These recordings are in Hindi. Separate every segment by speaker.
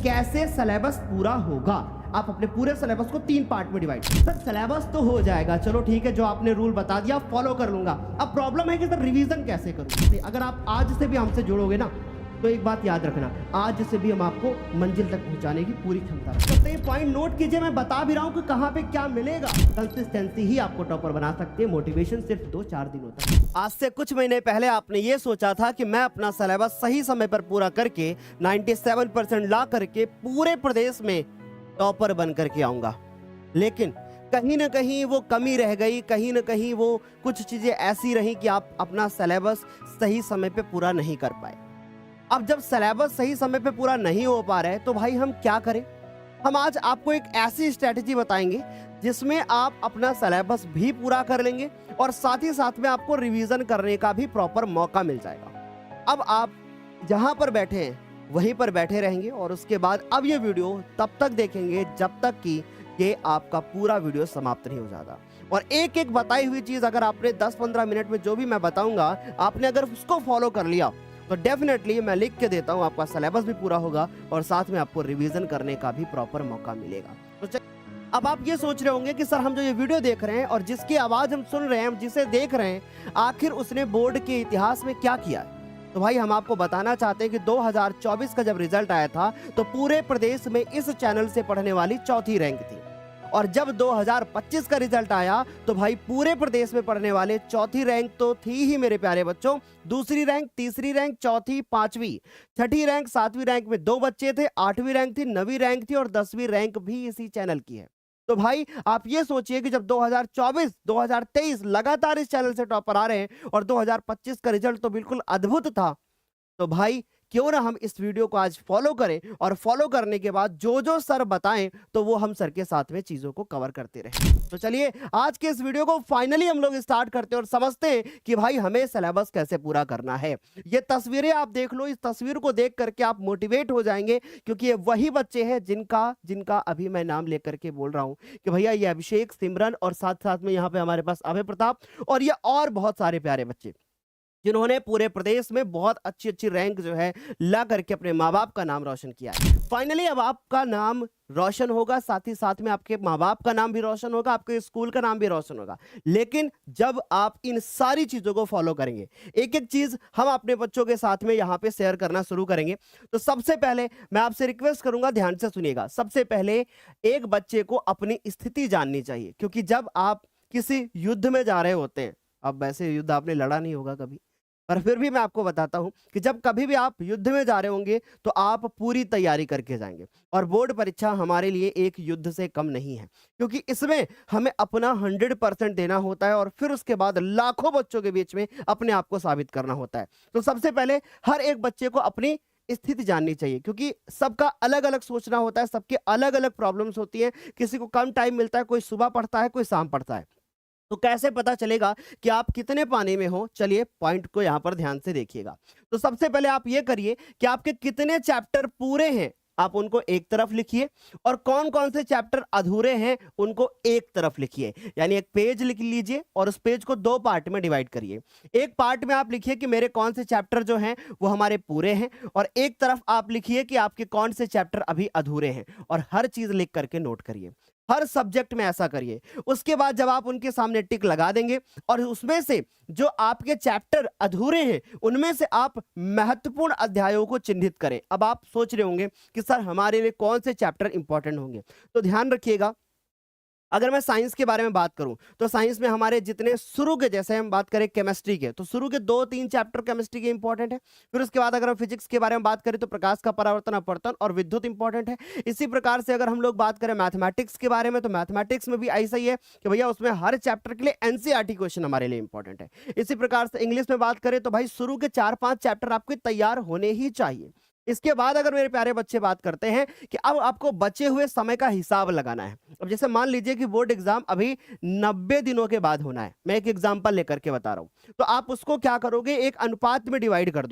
Speaker 1: कैसे सिलेबस पूरा होगा। आप अपने पूरे सिलेबस को 3 पार्ट में डिवाइड। सर सिलेबस तो हो जाएगा, चलो ठीक है, जो आपने रूल बता दिया फॉलो कर लूंगा। अब प्रॉब्लम है कि सर रिवीजन कैसे करूं। अगर आप आज से भी हमसे जुड़ोगे ना, तो एक बात याद रखना, आज से भी हम आपको मंजिल तक पहुंचाने की पूरी क्षमता रखते हैं। तो ये पॉइंट नोट कीजिए, मैं बता भी रहा हूं कि कहां पे क्या मिलेगा। कंसिस्टेंसी ही आपको टॉपर बना सकती है, मोटिवेशन सिर्फ 2-4 दिन होता है। आज से कुछ महीने पहले आपने ये सोचा था कि मैं अपना सिलेबस सही समय पर पूरा करके 97% ला करके पूरे प्रदेश में टॉपर बन करके आऊंगा, लेकिन कहीं ना कहीं वो कमी रह गई, कहीं ना कहीं वो कुछ चीजें ऐसी रही कि आप अपना सिलेबस सही समय पे पूरा नहीं कर पाए। अब जब सिलेबस सही समय पे पूरा नहीं हो पा रहा है तो भाई हम क्या करें। हम आज आपको एक ऐसी स्ट्रेटजी बताएंगे जिसमें आप अपना सिलेबस भी पूरा कर लेंगे और साथ ही साथ में आपको रिवीजन करने का भी प्रॉपर मौका मिल जाएगा। अब आप जहां पर बैठे हैं वहीं पर बैठे रहेंगे और उसके बाद अब ये वीडियो तब तक देखेंगे जब तक कि ये आपका पूरा वीडियो समाप्त नहीं हो जाता। और एक एक बताई हुई चीज अगर आपने 10-15 मिनट में जो भी मैं बताऊंगा आपने अगर उसको फॉलो कर लिया तो डेफिनेटली मैं लिख के देता हूं आपका सिलेबस भी पूरा होगा और साथ में आपको रिवीजन करने का भी प्रॉपर मौका मिलेगा। तो अब आप ये सोच रहे होंगे कि सर हम जो ये वीडियो देख रहे हैं और जिसकी आवाज हम सुन रहे हैं, जिसे देख रहे हैं, आखिर उसने बोर्ड के इतिहास में क्या किया है। तो भाई हम आपको बताना चाहते हैं कि 2024 का जब रिजल्ट आया था तो पूरे प्रदेश में इस चैनल से पढ़ने वाली चौथी रैंक थी और जब 2025 का रिजल्ट आया तो भाई पूरे प्रदेश में पढ़ने वाले चौथी रैंक तो थी ही मेरे प्यारे बच्चों, दूसरी रैंक, तीसरी रैंक, चौथी, पांचवी, छठी रैंक, सातवीं रैंक में 2 बच्चे थे, 8वीं रैंक थी, 9वीं रैंक थी और 10वीं रैंक भी इसी चैनल की है। तो भाई आप ये सोचिए कि जब 2024, 2023 लगातार इस चैनल से टॉपर आ रहे हैं और 2025 का रिजल्ट तो बिल्कुल अद्भुत था, तो भाई क्यों ना हम इस वीडियो को आज फॉलो करें और फॉलो करने के बाद जो जो सर बताएं तो वो हम सर के साथ में चीजों को कवर करते रहें। तो चलिए आज के इस वीडियो को फाइनली हम लोग स्टार्ट करते हैं और समझते हैं कि भाई हमें सिलेबस कैसे पूरा करना है। ये तस्वीरें आप देख लो, इस तस्वीर को देख करके आप मोटिवेट हो जाएंगे क्योंकि ये वही बच्चे हैं जिनका अभी मैं नाम लेकर के बोल रहा हूं कि भैया ये अभिषेक, सिमरन और साथ साथ में यहाँ पे हमारे पास अभय प्रताप और ये और बहुत सारे प्यारे बच्चे जिन्होंने पूरे प्रदेश में बहुत अच्छी अच्छी रैंक जो है ला करके अपने माँ बाप का नाम रोशन किया है। फाइनली अब आपका नाम रोशन होगा, साथ ही साथ में आपके माँ बाप का नाम भी रोशन होगा, आपके स्कूल का नाम भी रोशन होगा। लेकिन जब आप इन सारी चीजों को फॉलो करेंगे, एक एक चीज हम अपने बच्चों के साथ में यहाँ पे शेयर करना शुरू करेंगे। तो सबसे पहले मैं आपसे रिक्वेस्ट करूंगा, ध्यान से सुनिएगा। सबसे पहले एक बच्चे को अपनी स्थिति जाननी चाहिए क्योंकि जब आप किसी युद्ध में जा रहे होते हैं, अब वैसे युद्ध आपने लड़ा नहीं होगा कभी, पर फिर भी मैं आपको बताता हूं कि जब कभी भी आप युद्ध में जा रहे होंगे तो आप पूरी तैयारी करके जाएंगे और बोर्ड परीक्षा हमारे लिए एक युद्ध से कम नहीं है क्योंकि इसमें हमें अपना 100% देना होता है और फिर उसके बाद लाखों बच्चों के बीच में अपने आप को साबित करना होता है। तो सबसे पहले हर एक बच्चे को अपनी स्थिति जाननी चाहिए क्योंकि सबका अलग अलग सोचना होता है, सबके अलग अलग प्रॉब्लम्स होती हैं, किसी को कम टाइम मिलता है, कोई सुबह पढ़ता है, कोई शाम पढ़ता है। तो कैसे पता चलेगा कि आप कितने पानी में हो, चलिए पॉइंट को यहां पर ध्यान से देखिएगा। तो सबसे पहले आप ये करिए कि आपके कितने चैप्टर पूरे हैं आप उनको एक तरफ लिखिए और कौन कौन से चैप्टर अधूरे हैं उनको एक तरफ लिखिए। यानी एक पेज लिख लीजिए और उस पेज को 2 पार्ट में डिवाइड करिए। एक पार्ट में आप लिखिए कि मेरे कौन से चैप्टर जो हैं वो हमारे पूरे हैं और एक तरफ आप लिखिए कि आपके कौन से चैप्टर अभी अधूरे हैं और हर चीज लिख करके नोट करिए। हर सब्जेक्ट में ऐसा करिए। उसके बाद जब आप उनके सामने टिक लगा देंगे और उसमें से जो आपके चैप्टर अधूरे हैं उनमें से आप महत्वपूर्ण अध्यायों को चिन्हित करें। अब आप सोच रहे होंगे कि सर हमारे लिए कौन से चैप्टर इंपॉर्टेंट होंगे, तो ध्यान रखिएगा। अगर मैं साइंस के बारे में बात करूं तो साइंस में हमारे जितने शुरू के, जैसे हम बात करें केमिस्ट्री के, तो शुरू के 2-3 चैप्टर केमिस्ट्री के इंपॉर्टेंट है। फिर उसके बाद अगर हम फिजिक्स के बारे में बात करें तो प्रकाश का परावर्तन, अपवर्तन और विद्युत इंपॉर्टेंट है। इसी प्रकार से अगर हम लोग बात करें मैथमेटिक्स के बारे में तो मैथमेटिक्स में भी ऐसा ही है कि भैया उसमें हर चैप्टर के लिए एनसीईआरटी क्वेश्चन हमारे लिए इंपॉर्टेंट है। इसी प्रकार से इंग्लिश में बात करें तो भाई शुरू के 4-5 चैप्टर आपके तैयार होने ही चाहिए। इसके बाद अगर मेरे प्यारे बच्चे बात करते हैं कि अब आपको बचे हुए समय का हिसाब लगाना है। अब जैसे मान लीजिए कि बोर्ड एग्जाम अभी 90 दिनों के बाद होना है, मैं एक एग्जांपल लेकर के बता रहा हूं, तो आप उसको क्या करोगे, एक अनुपात में डिवाइड कर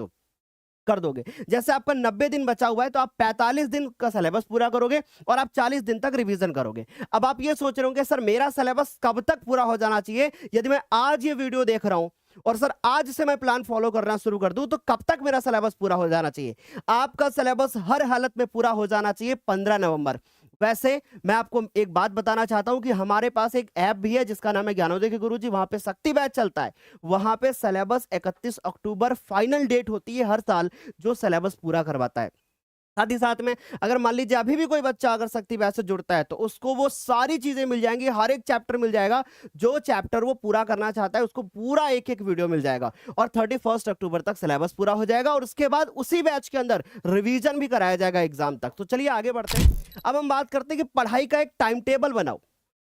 Speaker 1: दोगे। जैसे आपका 90 दिन बचा हुआ है तो आप 45 दिन का सिलेबस पूरा करोगे और आप 40 दिन तक रिवीजन करोगे। अब आप ये सोच रहे होंगे सर मेरा सिलेबस कब तक पूरा हो जाना चाहिए, यदि मैं आज ये वीडियो देख रहा हूं और सर आज से मैं प्लान फॉलो करना शुरू कर दूं तो कब तक मेरा सिलेबस पूरा हो जाना चाहिए? आपका सिलेबस हर हालत में पूरा हो जाना चाहिए 15 नवंबर। वैसे मैं आपको एक बात बताना चाहता हूं कि हमारे पास एक ऐप भी है जिसका नाम है ज्ञानोदय के गुरुजी, वहां पे शक्ति बैच चलता है। वहां पे सिलेबस 31 अक्टूबर फाइनल डेट होती है हर साल, जो सिलेबस पूरा करवाता है। साथ ही साथ में अगर मान लीजिए अभी भी कोई बच्चा अगर शक्ति बैच से जुड़ता है तो उसको वो सारी चीजें मिल जाएंगी, हर एक चैप्टर मिल जाएगा, जो चैप्टर वो पूरा करना चाहता है उसको पूरा एक एक वीडियो मिल जाएगा। और 31 अक्टूबर तक सिलेबस पूरा हो जाएगा और उसके बाद उसी बैच के अंदर रिवीजन भी कराया जाएगा एग्जाम तक। तो चलिए आगे बढ़ते हैं। अब हम बात करते हैं कि पढ़ाई का एक टाइम टेबल बनाओ।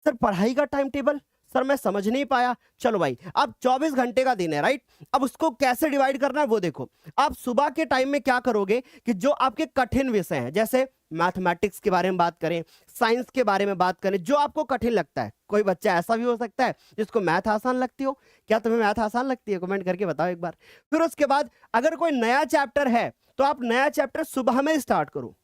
Speaker 1: सर पढ़ाई का टाइम टेबल, सर मैं समझ नहीं पाया। चलो भाई, अब 24 घंटे का दिन है, राइट? अब उसको कैसे डिवाइड करना है वो देखो। आप सुबह के टाइम में क्या करोगे कि जो आपके कठिन विषय हैं, जैसे मैथमेटिक्स के बारे में बात करें, साइंस के बारे में बात करें, जो आपको कठिन लगता है। कोई बच्चा ऐसा भी हो सकता है जिसको मैथ आसान लगती हो। क्या तुम्हें मैथ आसान लगती है? कमेंट करके बताओ एक बार। फिर उसके बाद अगर कोई नया चैप्टर है तो आप नया चैप्टर सुबह में स्टार्ट करो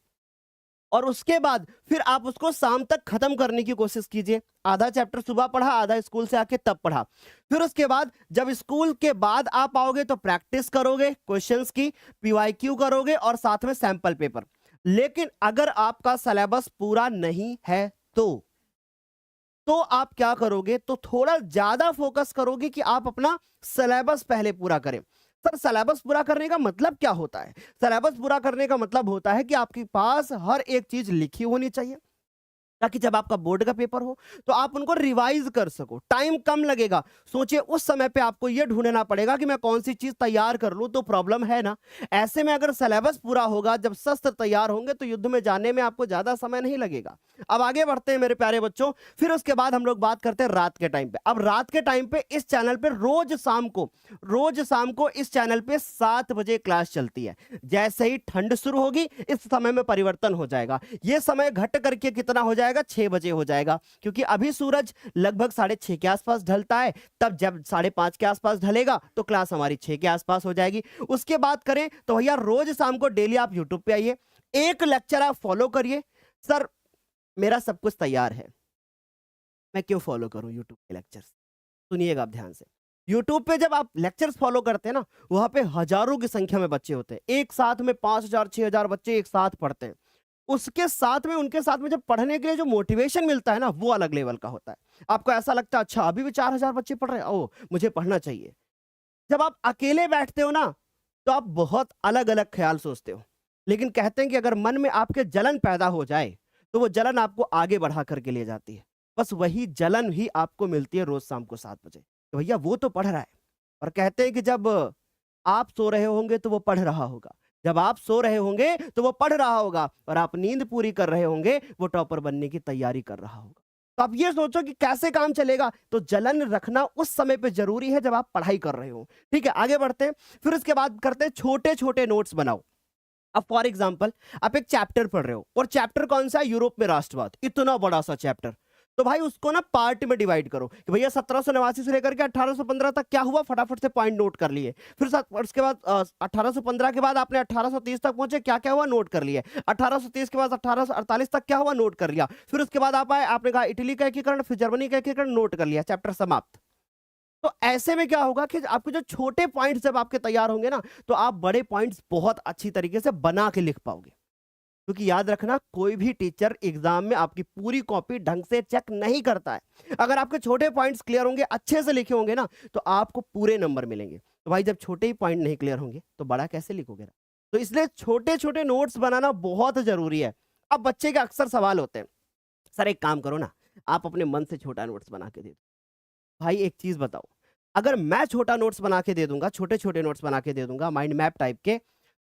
Speaker 1: और उसके बाद फिर आप उसको शाम तक खत्म करने की कोशिश कीजिए। आधा चैप्टर सुबह पढ़ा, आधा स्कूल से आके तब पढ़ा। फिर उसके बाद जब स्कूल के बाद आप आओगे तो प्रैक्टिस करोगे क्वेश्चंस की, पीवाईक्यू करोगे और साथ में सैंपल पेपर। लेकिन अगर आपका सिलेबस पूरा नहीं है तो आप क्या करोगे? तो थोड़ा ज्यादा फोकस करोगे कि आप अपना सिलेबस पहले पूरा करें। सर सिलेबस पूरा करने का मतलब क्या होता है? सिलेबस पूरा करने का मतलब होता है कि आपके पास हर एक चीज लिखी होनी चाहिए, ताकि जब आपका बोर्ड का पेपर हो तो आप उनको रिवाइज कर सको। टाइम कम लगेगा। सोचिए उस समय पे आपको यह ढूंढना पड़ेगा कि मैं कौन सी चीज तैयार कर लूं, तो प्रॉब्लम है ना। ऐसे में अगर सिलेबस पूरा होगा, जब शस्त्र तैयार होंगे तो युद्ध में जाने में आपको ज्यादा समय नहीं लगेगा। अब आगे बढ़ते हैं मेरे प्यारे बच्चों। फिर उसके बाद हम लोग बात करते हैं रात के टाइम पे। अब रात के टाइम पे इस चैनल पे रोज शाम को इस चैनल पे 7 बजे क्लास चलती है। जैसे ही ठंड शुरू होगी इस समय में परिवर्तन हो जाएगा। यह समय घट करके कितना हो जाएगा? 6 बजे हो जाएगा, क्योंकि अभी सूरज लगभग 6:30 के आसपास ढलता है। तब जब 5:30 के आसपास ढलेगा तो क्लास हमारी 6 के आसपास हो जाएगी। उसके बाद करें तो भैया रोज शाम को डेली आप यूट्यूब पे आइए, एक लेक्चर आप फॉलो करिए। सर मेरा सब कुछ तैयार है, मैं क्यों फॉलो करूं यूट्यूब के लेक्चर्स? सुनिएगा आप ध्यान से। यूट्यूब पे जब आप लेक्चर्स फॉलो करते हैं ना, वहां पे हजारों की संख्या में बच्चे होते हैं, एक साथ में 5,000 6,000 बच्चे एक साथ पढ़ते हैं। उसके साथ में उनके साथ में जब पढ़ने के लिए जो मोटिवेशन मिलता है ना, वो अलग लेवल का होता है। आपको ऐसा लगता है अच्छा अभी भी 4,000 बच्चे पढ़ रहे हैं, ओ मुझे पढ़ना चाहिए। जब आप अकेले बैठते हो ना तो आप बहुत अलग अलग ख्याल सोचते हो, लेकिन कहते हैं कि अगर मन में आपके जलन पैदा हो जाए तो वो जलन आपको आगे बढ़ा करके ले जाती है। बस वही जलन ही आपको मिलती है रोज शाम को 7 बजे। तो भैया वो तो पढ़ रहा है, और कहते हैं कि जब आप सो रहे होंगे तो वो पढ़ रहा होगा, जब आप सो रहे होंगे तो वो पढ़ रहा होगा, और आप नींद पूरी कर रहे होंगे वो टॉपर बनने की तैयारी कर रहा होगा। तो आप ये सोचो कि कैसे काम चलेगा। तो जलन रखना उस समय पे जरूरी है जब आप पढ़ाई कर रहे हो। ठीक है, आगे बढ़ते हैं। फिर उसके बाद करते हैं छोटे छोटे नोट्स बनाओ। अब फॉर एग्जाम्पल आप एक चैप्टर पढ़ रहे हो, और चैप्टर कौन सा है? यूरोप में राष्ट्रवाद। इतना बड़ा सा चैप्टर, तो भाई उसको ना पार्ट में डिवाइड करो कि भैया 1789 से लेकर के 1815 तक क्या हुआ, फटाफट से पॉइंट नोट कर लिए। फिर उसके बाद 1815 के बाद आपने 1830 तक पहुंचे, क्या क्या हुआ नोट कर लिए। 1830 के बाद 1848 तक क्या हुआ नोट कर लिया। फिर उसके बाद आप आए, आपने कहा इटली का एकीकरण, फिर जर्मनी का एकीकरण, नोट कर लिया, चैप्टर समाप्त। तो ऐसे में क्या होगा कि आपके जो छोटे पॉइंट्स जब आपके तैयार होंगे ना, तो आप बड़े पॉइंट्स बहुत अच्छी तरीके से बना के लिख पाओगे। क्योंकि याद रखना, कोई भी टीचर एग्जाम में आपकी पूरी कॉपी ढंग से चेक नहीं करता है। अगर आपके छोटे पॉइंट्स क्लियर होंगे, अच्छे से लिखे होंगे ना, तो आपको पूरे नंबर मिलेंगे। तो भाई जब छोटे ही पॉइंट नहीं क्लियर होंगे तो बड़ा कैसे लिखोगे ना? तो इसलिए छोटे छोटे नोट्स बनाना बहुत जरूरी है। अब बच्चे के अक्सर सवाल होते हैं, सर एक काम करो ना, आप अपने मन से छोटा नोट्स बना के दे दो। भाई एक चीज बताओ, अगर मैं छोटा नोट्स बना के दे दूंगा, छोटे छोटे नोट्स बना के दे दूंगा माइंड मैप टाइप के,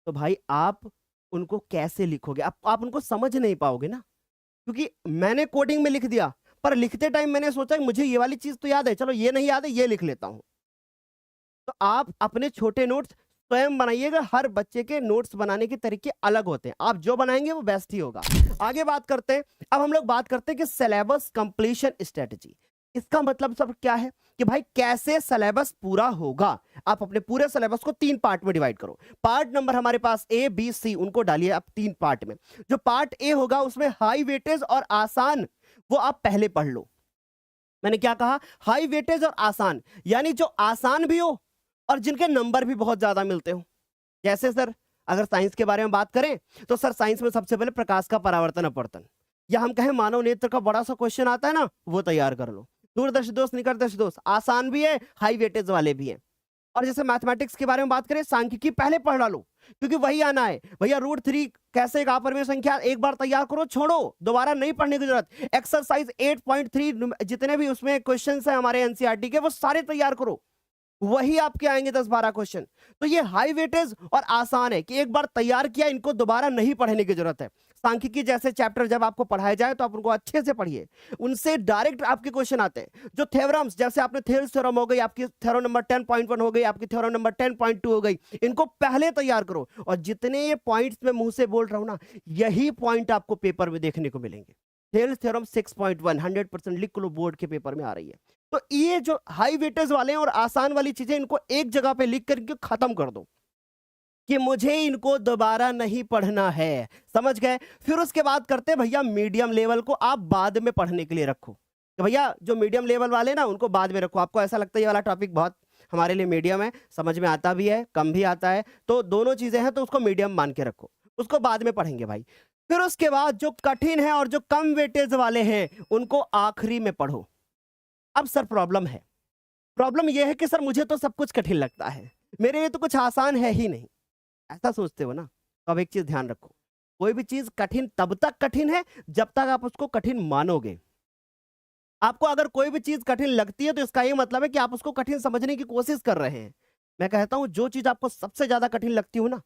Speaker 1: तो भाई आप उनको कैसे लिखोगे? आप उनको समझ नहीं पाओगे ना। क्योंकि मैंने कोडिंग में लिख दिया, पर लिखते टाइम मैंने सोचा कि मुझे ये वाली चीज तो याद है, चलो ये नहीं याद है ये लिख लेता हूं। तो आप अपने छोटे नोट्स स्वयं बनाइएगा। हर बच्चे के नोट्स बनाने के तरीके अलग होते हैं, आप जो बनाएंगे वो बेस्ट ही होगा। आगे बात करते हैं। अब हम लोग बात करते हैं कि सिलेबस कंप्लीशन स्ट्रेटजी। इसका मतलब सब क्या है कि भाई कैसे सिलेबस पूरा होगा। आप अपने पूरे सिलेबस को 3 पार्ट में डिवाइड करो। पार्ट नंबर हमारे पास ए बी सी, उनको डालिए आप 3 पार्ट में। जो पार्ट ए होगा उसमें हाई वेटेज और आसान, वो आप पहले पढ़ लो। मैंने क्या कहा? हाई वेटेज और आसान, यानी जो आसान भी हो और जिनके नंबर भी बहुत ज्यादा मिलते हो। जैसे सर अगर साइंस के बारे में बात करें तो सर साइंस में सबसे पहले प्रकाश का परावर्तन अपवर्तन, या हम कहें मानव नेत्र का बड़ा सा क्वेश्चन आता है ना, वो तैयार कर लो। दूरदर्शी दोष निकटदर्शी दोष आसान भी है, हाई वेटेज वाले भी हैं। और जैसे मैथमेटिक्स के बारे में बात करें, सांख्यिकी पहले पढ़ डालो क्योंकि वही आना है भैया। √3 कैसे एक अपरिमेय संख्या, एक बार तैयार करो, छोड़ो, दोबारा नहीं पढ़ने की जरूरत। एक्सरसाइज 8.3 जितने भी उसमें क्वेश्चंस हैं हमारे एनसीईआरटी के, वो सारे तैयार करो, वही आपके आएंगे 10-12 क्वेश्चन। तो ये हाई वेटेज और आसान है कि एक बार तैयार किया, इनको दोबारा नहीं पढ़ने की जरूरत है। सांख्यिकी जैसे चैप्टर जब आपको पढ़ाए जाए तो आप उनको अच्छे से पढ़िए, उनसे डायरेक्ट आपके क्वेश्चन आते हैं। जो थ्योरम्स, जैसे आपने थेल्स थ्योरम हो गई, आपकी थ्योरम नंबर 10.1 हो गई, आपकी थ्योरम नंबर 10.2 हो गई, इनको पहले तैयार करो। और जितने ये पॉइंट्स मैं मुंह से बोल रहा हूं ना, यही पॉइंट आपको पेपर में देखने को मिलेंगे। थेल्स थ्योरम 6.1 100% लिख लो, बोर्ड के पेपर में आ रही है। तो ये जो हाई वेटेज वाले हैं और आसान वाली चीजें, इनको एक जगह पे लिख करके खत्म कर दो कि मुझे इनको दोबारा नहीं पढ़ना है, समझ गए। फिर उसके बाद करते हैं भैया मीडियम लेवल को आप बाद में पढ़ने के लिए रखो। तो भैया जो मीडियम लेवल वाले ना, उनको बाद में रखो। आपको ऐसा लगता है ये वाला टॉपिक बहुत हमारे लिए मीडियम है, समझ में आता भी है, कम भी आता है, तो दोनों चीजें हैं, तो उसको मीडियम मान के रखो, उसको बाद में पढ़ेंगे भाई। फिर उसके बाद जो कठिन है और जो कम वेटेज वाले हैं, उनको आखिरी में पढ़ो। अब सर प्रॉब्लम यह है कि सर मुझे तो सब कुछ कठिन लगता है, मेरे लिए तो कुछ आसान है ही नहीं, ऐसा सोचते हो ना। तो अब एक चीज ध्यान रखो, कोई भी चीज कठिन तब तक कठिन है जब तक आप उसको कठिन मानोगे। आपको अगर कोई भी चीज कठिन लगती है तो इसका ये मतलब है कि आप उसको कठिन समझने की कोशिश कर रहे हैं। मैं कहता हूं जो चीज आपको सबसे ज्यादा कठिन लगती हो ना,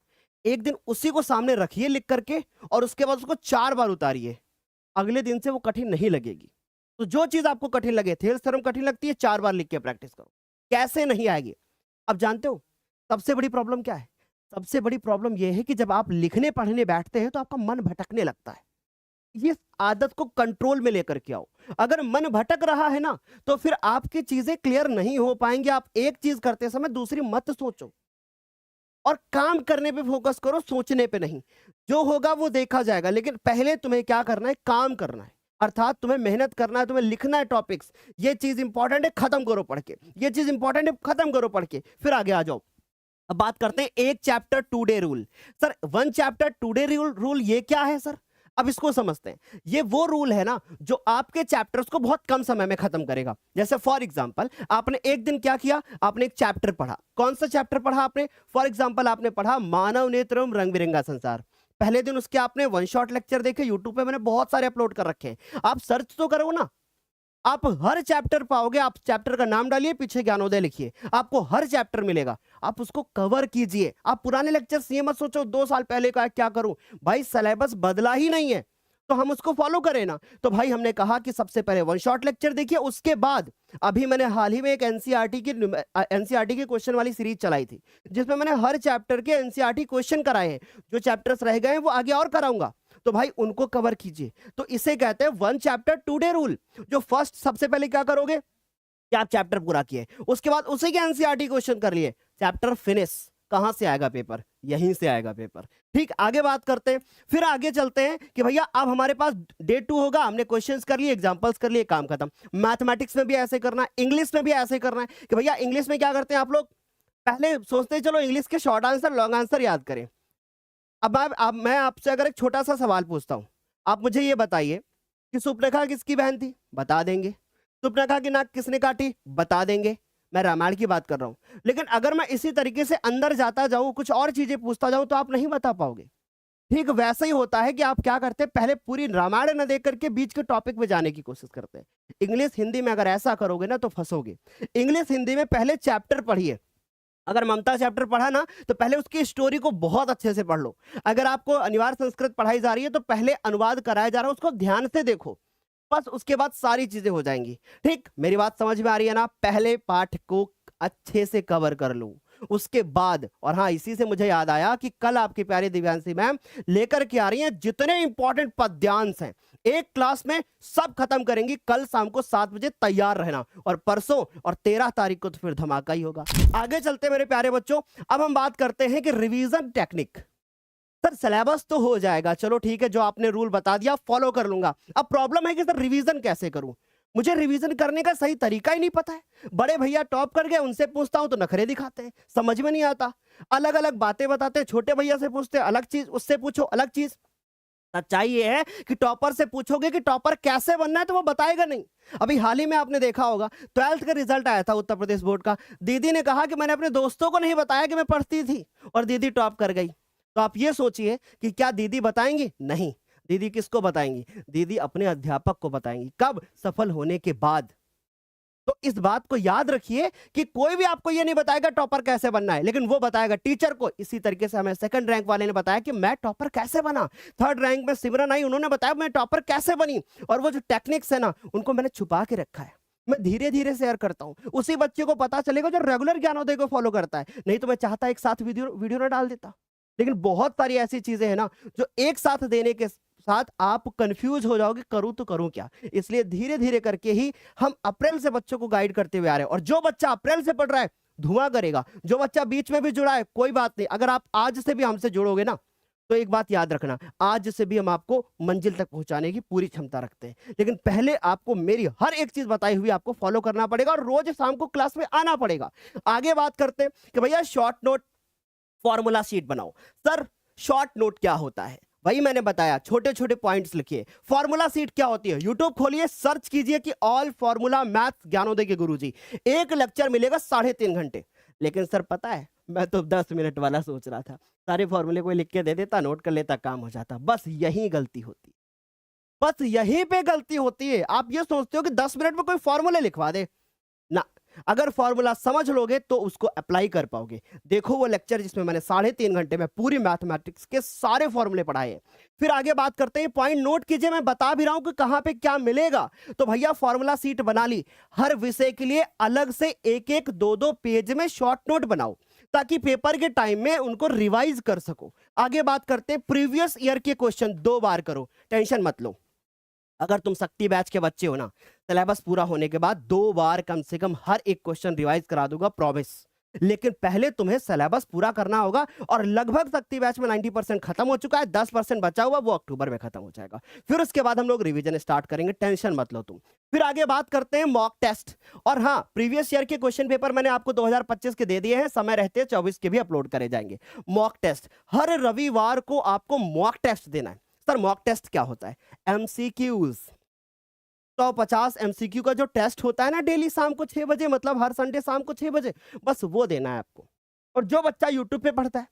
Speaker 1: एक दिन उसी को सामने रखिए लिख करके, और उसके बाद उसको 4 बार उतारिए, अगले दिन से वो कठिन नहीं लगेगी। तो जो चीज आपको कठिन लगे, थेल्स थ्योरम कठिन लगती है, 4 बार लिख के प्रैक्टिस करो, कैसे नहीं आएगी। अब जानते हो सबसे बड़ी प्रॉब्लम क्या है? सबसे बड़ी प्रॉब्लम यह है कि जब आप लिखने पढ़ने बैठते हैं तो आपका मन भटकने लगता है। ये आदत को कंट्रोल में लेकर के आओ। अगर मन भटक रहा है ना, तो फिर आपकी चीजें क्लियर नहीं हो पाएंगी। आप एक चीज करते समय दूसरी मत सोचो, और काम करने पे फोकस करो, सोचने पे नहीं। जो होगा वो देखा जाएगा, लेकिन पहले तुम्हें क्या करना है? काम करना है, अर्थात तुम्हें मेहनत करना है, तुम्हें लिखना है टॉपिक्स। ये चीज इंपॉर्टेंट है, खत्म करो पढ़ के, ये चीज इंपॉर्टेंट है, खत्म करो पढ़ के, फिर आगे आ जाओ। अब बात करते हैं एक chapter 2 day rule. Sir 1 chapter 2 day rule ये क्या है सर? अब इसको समझते हैं। ये वो रूल है ना जो आपके चैप्टर्स को बहुत कम समय में खत्म करेगा। जैसे फॉर एग्जांपल आपने एक दिन क्या किया, आपने एक चैप्टर पढ़ा। कौन सा चैप्टर पढ़ा आपने? फॉर एग्जांपल आपने पढ़ा मानव नेत्र एवं रंग बिरंगा संसार। पहले दिन उसके आपने 1 शॉट लेक्चर देखे, यूट्यूब पे मैंने बहुत सारे अपलोड कर रखे हैं, आप सर्च तो करो ना। आप हर चैप्टर पाओगे, आप चैप्टर का नाम डालिए, पीछे ज्ञानोदय लिखिए, आपको हर चैप्टर मिलेगा। आप उसको कवर कीजिए। आप पुराने लेक्चर्स ये मत सोचो 2 साल पहले का क्या करूं, भाई सिलेबस बदला ही नहीं है तो हम उसको फॉलो करें ना। तो भाई हमने कहा कि सबसे पहले 1 शॉट लेक्चर देखिए, उसके बाद अभी मैंने हाल ही में एक एनसीईआरटी की क्वेश्चन वाली सीरीज चलाई थी, जिसमें मैंने हर चैप्टर के एनसीईआरटी क्वेश्चन कराए हैं। जो चैप्टर्स रह गए हैं वो आगे और कराऊंगा, तो भाई उनको कवर कीजिए। तो इसे कहते हैं 1 चैप्टर 2 डे रूल। जो फर्स्ट सबसे पहले क्या करोगे कि आप चैप्टर पूरा किए, उसके बाद उसी के एनसीईआरटी क्वेश्चन कर लिए, चैप्टर फिनिश। कहां से आएगा पेपर? यहीं से आएगा पेपर। ठीक, आगे बात करते हैं। फिर आगे चलते हैं कि भैया अब हमारे पास डे 2 होगा, हमने क्वेश्चंस कर लिए, एग्जांपल्स कर लिए, काम खत्म। मैथमेटिक्स में भी ऐसे करना है, इंग्लिश में भी ऐसे करना है कि भैया इंग्लिश में क्या करते हैं आप लोग, पहले सोचते हैं चलो इंग्लिश के शॉर्ट आंसर लॉन्ग आंसर याद करें। अब मैं आपसे अगर एक छोटा सा सवाल पूछता हूं, आप मुझे ये बताइए कि सुपर्णखा किसकी बहन थी? बता देंगे। सुपर्णखा की नाक किसने काटी? बता देंगे। मैं रामायण की बात कर रहा हूं। लेकिन अगर मैं इसी तरीके से अंदर जाता जाऊं, कुछ और चीजें पूछता जाऊं, तो आप नहीं बता पाओगे। ठीक वैसा ही होता है कि आप क्या करते हैं, पहले पूरी रामायण न देख करके बीच के टॉपिक पे जाने की कोशिश करते हैं। इंग्लिश हिंदी में अगर ऐसा करोगे ना तो फंसोगे। इंग्लिश हिंदी में पहले चैप्टर पढ़िए। अगर ममता चैप्टर पढ़ा ना तो पहले उसकी स्टोरी को बहुत अच्छे से पढ़ लो। अगर आपको अनिवार्य संस्कृत पढ़ाई जा रही है तो पहले अनुवाद कराया जा रहा है, उसको ध्यान से देखो, बस उसके बाद सारी चीजें हो जाएंगी। ठीक, मेरी बात समझ में आ रही है ना? पहले पाठ को अच्छे से कवर कर लूं, उसके बाद। और हाँ, इसी से मुझे याद आया कि कल आपकी प्यारी दिव्यांशी मैम लेकर के आ रही हैं जितने इंपॉर्टेंट पद्यांश हैं, एक क्लास में सब खत्म करेंगी। कल शाम को 7 बजे तैयार रहना, और परसों और 13 तारीख को तो फिर धमाका ही होगा। आगे चलते मेरे प्यारे बच्चों, अब हम बात करते हैं कि रिवीजन टेक्निक। सर सिलेबस तो हो जाएगा, चलो ठीक है, जो आपने रूल बता दिया फॉलो कर लूंगा। अब प्रॉब्लम है कि सर रिवीजन कैसे करूं? मुझे रिवीजन करने का सही तरीका ही नहीं पता है। बड़े भैया टॉप कर गए, उनसे पूछता हूं तो नखरे दिखाते हैं, समझ में नहीं आता, अलग अलग बातें बताते हैं। छोटे भैया से पूछते हैं अलग चीज, उससे पूछो अलग चीज। सच्चाई ये है कि टॉपर से पूछोगे कि टॉपर कैसे बनना है तो वो बताएगा नहीं। अभी हाल ही में आपने देखा होगा 12th का रिजल्ट आया था उत्तर प्रदेश बोर्ड का। दीदी ने कहा कि मैंने अपने दोस्तों को नहीं बताया कि मैं पढ़ती थी, और दीदी टॉप कर गई। तो आप ये सोचिए कि क्या दीदी बताएंगी? नहीं। दीदी किसको बताएंगी? दीदी अपने अध्यापक को बताएंगी। कब? सफल होने के बाद। तो इस बात को याद रखिए कि कोई भी आपको ये नहीं बताएगा टॉपर कैसे बनना है, लेकिन वो बताएगा टीचर को। इसी तरीके से हमें सेकंड रैंक वाले ने बताया कि मैं टॉपर कैसे बना, थर्ड रैंक में सिमरन आई, उन्होंने बताया मैं टॉपर कैसे बनी। और वो जो टेक्निक्स है ना, उनको मैंने छुपा के रखा है, मैं धीरे धीरे शेयर करता हूं। उसी बच्चे को पता चलेगा जो रेगुलर ज्ञानोदय को फॉलो करता है। नहीं तो मैं चाहता एक साथ वीडियो वीडियो ना डाल देता। लेकिन बहुत सारी ऐसी चीजें हैं ना जो एक साथ देने के साथ आप कंफ्यूज हो जाओगे, करूं तो करूं क्या। इसलिए धीरे धीरे करके ही हम अप्रैल से बच्चों को गाइड करते हुए आ रहे हैं। और जो बच्चा अप्रैल से पढ़ रहा है धुआं करेगा, जो बच्चा बीच में भी जुड़ा है कोई बात नहीं। अगर आप आज से भी हमसे जुड़ोगे ना, तो एक बात याद रखना, आज से भी हम आपको मंजिल तक पहुंचाने की पूरी क्षमता रखते हैं। लेकिन पहले आपको मेरी हर एक चीज बताई हुई आपको फॉलो करना पड़ेगा और रोज शाम को क्लास में आना पड़ेगा। आगे बात करते हैं कि भैया शॉर्ट नोट फॉर्मूला शीट बनाओ। सर शॉर्ट नोट क्या होता है? वही मैंने बताया, छोटे छोटे पॉइंट्स लिखिए। फॉर्मूला शीट क्या होती है? यूट्यूब खोलिए, सर्च कीजिए कि ऑल फॉर्मूला मैथ्स ज्ञानोदय के गुरुजी। एक लेक्चर मिलेगा 3.5 घंटे। लेकिन सर पता है, मैं तो 10 मिनट वाला सोच रहा था। सारे फॉर्मूले कोई लिख के दे देता, नोट कर लेता, काम हो जाता। बस यही गलती होती, बस यहीं पे गलती होती है। आप ये सोचते हो कि 10 मिनट में कोई फॉर्मूले लिखवा दे ना। अगर फॉर्मूला समझ लोगे तो उसको अप्लाई कर पाओगे। देखो वो लेक्चर जिसमें मैंने 3.5 घंटे में पूरी मैथमेटिक्स के सारे फॉर्मूले पढ़ाए हैं। फिर आगे बात करते हैं, पॉइंट नोट कीजिए, मैं बता भी रहा हूं कि कहां पे क्या मिलेगा। तो भैया फॉर्मूला सीट बना ली, हर विषय के लिए अलग से एक एक दो दो पेज में शॉर्ट नोट बनाओ, ताकि पेपर के टाइम में उनको रिवाइज कर सको। आगे बात करते हैं, प्रीवियस ईयर के क्वेश्चन 2 बार करो, टेंशन मत लो। अगर तुम शक्ति बैच के बच्चे हो ना, सिलेबस पूरा होने के बाद 2 बार कम से कम हर एक क्वेश्चन रिवाइज करा दूंगा, प्रॉमिस। लेकिन पहले तुम्हें सिलेबस पूरा करना होगा। और लगभग शक्ति बैच में 90% खत्म हो चुका है, 10% बचा हुआ, वो अक्टूबर में खत्म हो जाएगा। फिर उसके बाद हम लोग रिवीजन स्टार्ट करेंगे, टेंशन मत लो तुम। फिर आगे बात करते हैं मॉक टेस्ट। और हाँ, प्रीवियस ईयर के क्वेश्चन पेपर मैंने आपको 2025 के दे दिए हैं, समय रहते 24 के भी अपलोड करे जाएंगे। मॉक टेस्ट हर रविवार को आपको मॉक टेस्ट देना है। सर मॉक टेस्ट क्या होता है? एमसीक्यूज, 150 एमसीक्यू का जो टेस्ट होता है ना, डेली शाम को 6 बजे, मतलब हर संडे शाम को 6 बजे, बस वो देना है आपको। और जो बच्चा यूट्यूब पे पढ़ता है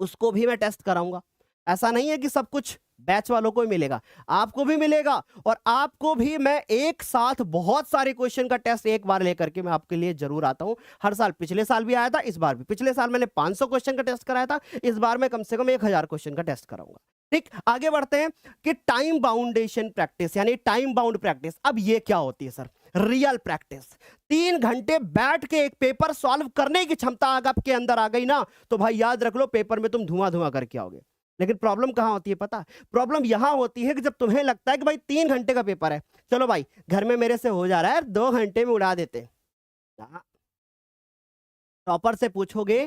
Speaker 1: उसको भी मैं टेस्ट कराऊंगा। ऐसा नहीं है कि सब कुछ बैच वालों को ही मिलेगा, आपको भी मिलेगा। और आपको भी मैं एक साथ बहुत सारे क्वेश्चन का टेस्ट एक बार लेकर के मैं आपके लिए जरूर आता हूं। हर साल, पिछले साल भी आया था, इस बार भी। पिछले साल मैंने 500 क्वेश्चन का टेस्ट कराया था, इस बार मैं कम से कम 1000 क्वेश्चन का टेस्ट कराऊंगा। ठीक, आगे बढ़ते हैं कि टाइम बाउंडेशन प्रैक्टिस, यानी टाइम बाउंड प्रैक्टिस। अब ये क्या होती है सर? Real practice. 3 घंटे बैठ के एक पेपर सॉल्व करने की क्षमता अगर आपके अंदर आ गई ना, तो भाई याद रख लो, पेपर में तुम धुआं धुआं करके आओगे। लेकिन प्रॉब्लम कहां होती है पता? प्रॉब्लम यहां होती है कि जब तुम्हें लगता है कि भाई 3 घंटे का पेपर है, चलो भाई घर में मेरे से हो जा रहा है, 2 घंटे में उड़ा देते। टॉपर से पूछोगे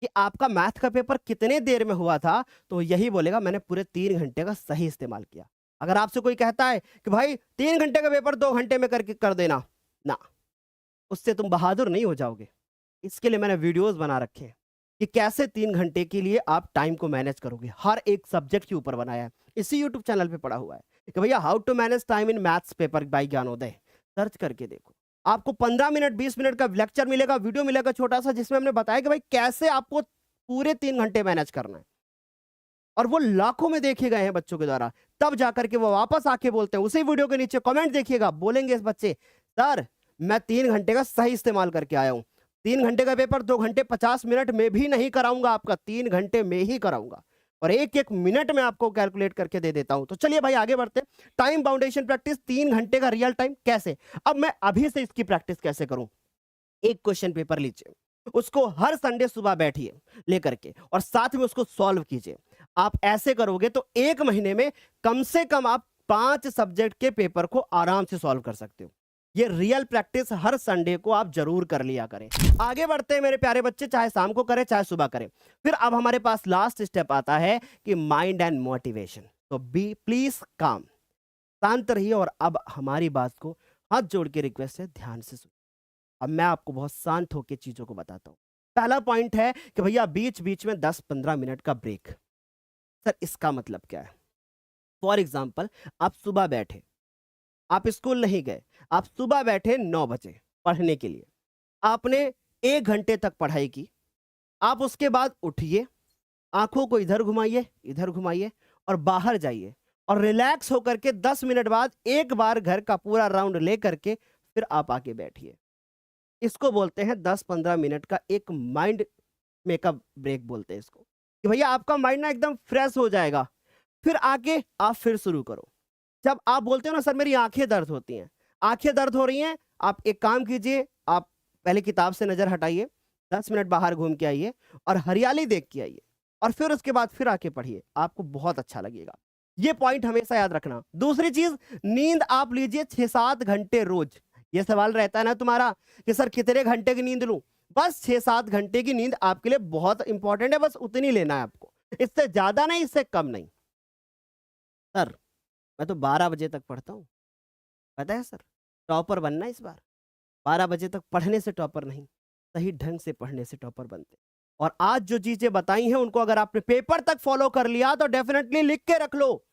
Speaker 1: कि आपका मैथ का पेपर कितने देर में हुआ था, तो यही बोलेगा मैंने पूरे 3 घंटे का सही इस्तेमाल किया। अगर आपसे कोई कहता है कि भाई 3 घंटे का पेपर 2 घंटे में करके कर देना, ना, उससे तुम बहादुर नहीं हो जाओगे। इसके लिए मैंने वीडियोस बना रखे हैं कि कैसे 3 घंटे के लिए आप टाइम को मैनेज करोगे। हर एक सब्जेक्ट के ऊपर बनाया है, इसी यूट्यूब चैनल पे पड़ा हुआ है कि भैया how to manage time in maths paper by Gyanoday. Search करके देखो, आपको 15 मिनट 20 मिनट का लेक्चर मिलेगा, वीडियो मिलेगा छोटा सा, जिसमें हमने बताया कि भाई कैसे आपको पूरे 3 घंटे मैनेज करना है। और वो लाखों में देखे गए हैं बच्चों के द्वारा, तब जाकर के वो वापस आके बोलते हैं। उसी वीडियो के नीचे कमेंट देखिएगा, बोलेंगे इस बच्चे, सर मैं 3 घंटे का सही इस्तेमाल करके आया हूं। 3 घंटे का पेपर 2 घंटे 50 मिनट में भी नहीं कराऊंगा आपका, 3 घंटे में ही कराऊंगा। और एक एक मिनट में आपको कैलकुलेट करके दे देता हूं। तो चलिए भाई आगे बढ़ते हैं। टाइम बाउंडेशन प्रैक्टिस, 3 घंटे का रियल टाइम कैसे? अब मैं अभी से इसकी प्रैक्टिस कैसे करूं? एक क्वेश्चन पेपर लीजिए, उसको हर संडे सुबह बैठिए लेकर के और साथ में उसको सॉल्व कीजिए। आप ऐसे करोगे तो 1 महीने में कम से कम आप 5 सब्जेक्ट के पेपर को आराम से सॉल्व कर सकते हो। ये रियल प्रैक्टिस हर संडे को आप जरूर कर लिया करें। आगे बढ़ते हैं मेरे प्यारे बच्चे, चाहे शाम को करें चाहे सुबह करें। फिर अब हमारे पास लास्ट स्टेप आता है कि माइंड एंड मोटिवेशन। तो बी प्लीज काम, शांत रहिए और अब हमारी बात को हाथ जोड़ के रिक्वेस्ट है, ध्यान से सुनो। अब मैं आपको बहुत शांत होकर चीजों को बताता हूँ। पहला पॉइंट है कि भैया बीच बीच में 10-15 मिनट का ब्रेक। सर इसका मतलब क्या है? फॉर एग्जाम्पल, आप सुबह बैठे, आप स्कूल नहीं गए, आप सुबह बैठे 9 बजे पढ़ने के लिए, आपने 1 घंटे तक पढ़ाई की, आप उसके बाद उठिए, आंखों को इधर घुमाइए और बाहर जाइए और रिलैक्स होकर के 10 मिनट बाद एक बार घर का पूरा राउंड ले करके फिर आप आके बैठिए। इसको बोलते हैं 10-15 मिनट का एक माइंड मेकअप ब्रेक बोलते हैं इसको, कि भैया आपका माइंड ना एकदम फ्रेश हो जाएगा। फिर आके आप फिर शुरू करो। जब आप बोलते हो ना सर मेरी आंखें दर्द होती हैं, आंखें दर्द हो रही हैं, आप एक काम कीजिए, आप पहले किताब से नजर हटाइए, 10 मिनट बाहर घूम के आइए और हरियाली देख के आइए और फिर उसके बाद फिर आके पढ़िए, आपको बहुत अच्छा लगेगा। ये पॉइंट हमेशा याद रखना। दूसरी चीज, नींद आप लीजिए 6-7 घंटे रोज। ये सवाल रहता है ना तुम्हारा कि सर कितने घंटे की नींद लूं? बस 6-7 घंटे की नींद आपके लिए बहुत इंपॉर्टेंट है, बस उतनी लेना है आपको, इससे ज्यादा नहीं, इससे कम नहीं। सर मैं तो 12 बजे तक पढ़ता हूँ, पता है सर, टॉपर बनना इस बार। 12 बजे तक पढ़ने से टॉपर नहीं, सही ढंग से पढ़ने से टॉपर बनते। और आज जो चीजें बताई हैं उनको अगर आपने पेपर तक फॉलो कर लिया तो डेफिनेटली लिख के रख लो,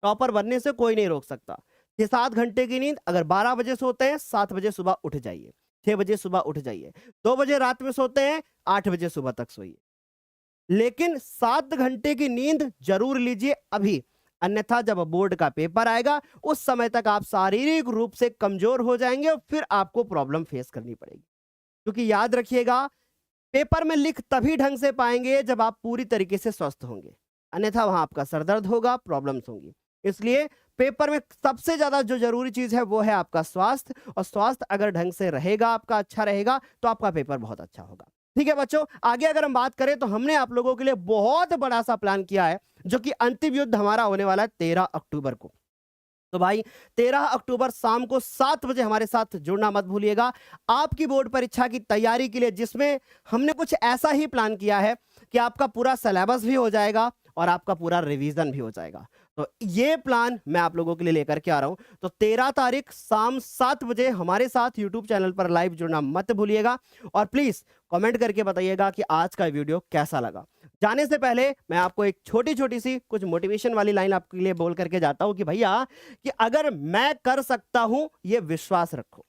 Speaker 1: टॉपर बनने से कोई नहीं रोक सकता। 6-7 घंटे की नींद, अगर 12 बजे सोते हैं 7 बजे सुबह उठ जाइए, 6 बजे सुबह उठ जाइए। 2 बजे रात में सोते हैं 8 बजे सुबह तक सोइए, लेकिन 7 घंटे की नींद जरूर लीजिए अभी, अन्यथा जब बोर्ड का पेपर आएगा उस समय तक आप शारीरिक रूप से कमजोर हो जाएंगे और फिर आपको प्रॉब्लम फेस करनी पड़ेगी। क्योंकि याद रखिएगा, पेपर में लिख तभी ढंग से पाएंगे जब आप पूरी तरीके से स्वस्थ होंगे, अन्यथा वहां आपका सर दर्द होगा, प्रॉब्लम्स होंगी। इसलिए पेपर में सबसे ज्यादा जो जरूरी चीज है वो है आपका स्वास्थ्य, और स्वास्थ्य अगर ढंग से रहेगा, आपका अच्छा रहेगा, तो आपका पेपर बहुत अच्छा होगा। ठीक है बच्चों, आगे अगर हम बात करें तो हमने आप लोगों के लिए बहुत बड़ा सा प्लान किया है, जो कि अंतिम युद्ध हमारा होने वाला है 13 अक्टूबर को। तो भाई 13 अक्टूबर शाम को 7 बजे हमारे साथ जुड़ना मत भूलिएगा, आपकी बोर्ड परीक्षा की तैयारी के लिए, जिसमें हमने कुछ ऐसा ही प्लान किया है कि आपका पूरा सिलेबस भी हो जाएगा और आपका पूरा रिवीजन भी हो जाएगा। तो ये प्लान मैं आप लोगों के लिए लेकर के आ रहा हूं। तो 13 तारीख शाम 7 बजे हमारे साथ यूट्यूब चैनल पर लाइव जुड़ना मत भूलिएगा और प्लीज कमेंट करके बताइएगा कि आज का वीडियो कैसा लगा। जाने से पहले मैं आपको एक छोटी छोटी सी कुछ मोटिवेशन वाली लाइन आपके लिए बोल करके जाता हूं कि भैया, कि अगर मैं कर सकता हूं, ये विश्वास रखो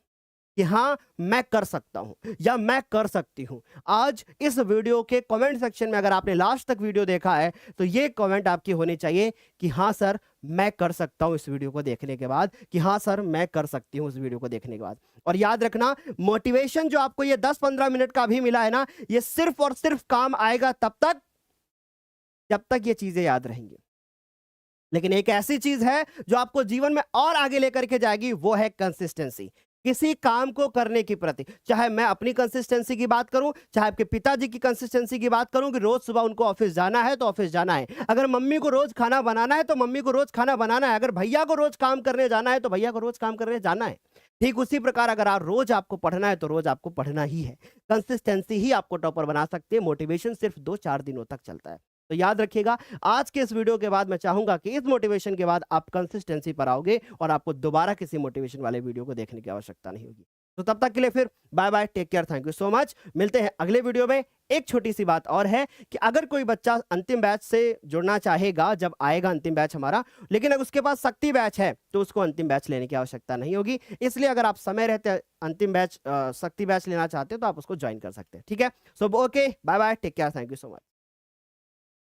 Speaker 1: कि हाँ मैं कर सकता हूं या मैं कर सकती हूं। आज इस वीडियो के कमेंट सेक्शन में अगर आपने लास्ट तक वीडियो देखा है तो ये कमेंट आपकी होनी चाहिए कि हाँ सर मैं कर सकता हूं, इस वीडियो को देखने के बाद, कि हाँ सर मैं कर सकती हूं इस वीडियो को देखने के बाद। और याद रखना, मोटिवेशन जो आपको ये 10-15 मिनट का भी मिला है ना, ये सिर्फ और सिर्फ काम आएगा तब तक जब तक ये चीजें याद रहेंगी। लेकिन एक ऐसी चीज है जो आपको जीवन में और आगे लेकर के जाएगी, वो है कंसिस्टेंसी। किसी काम को करने की प्रति, चाहे मैं अपनी कंसिस्टेंसी की बात करूं, चाहे आपके पिताजी की कंसिस्टेंसी की बात करूं कि रोज सुबह उनको ऑफिस जाना है तो ऑफिस जाना है, अगर मम्मी को रोज खाना बनाना है तो मम्मी को रोज खाना बनाना है, अगर भैया को रोज काम करने जाना है तो भैया को रोज काम करने जाना है। ठीक उसी प्रकार अगर आप रोज आपको पढ़ना है तो रोज आपको पढ़ना ही है। कंसिस्टेंसी ही आपको टॉपर बना सकती है, मोटिवेशन सिर्फ 2-4 दिनों तक चलता है। तो याद रखिएगा, आज के इस वीडियो के बाद मैं चाहूंगा कि इस मोटिवेशन के बाद आप कंसिस्टेंसी पर आओगे और आपको दोबारा किसी मोटिवेशन वाले वीडियो को देखने की आवश्यकता नहीं होगी। तो तब तक के लिए फिर bye bye, take care, thank you so much. मिलते हैं अगले वीडियो में। एक छोटी सी बात और है कि अगर कोई बच्चा अंतिम बैच से जुड़ना चाहेगा, जब आएगा अंतिम बैच हमारा, लेकिन अगर उसके पास शक्ति बैच है तो उसको अंतिम बैच लेने की आवश्यकता नहीं होगी। इसलिए अगर आप समय रहते अंतिम बैच शक्ति बैच लेना चाहते हो तो आप उसको ज्वाइन कर सकते हैं। ठीक है, so okay, bye bye, take care, thank you so much.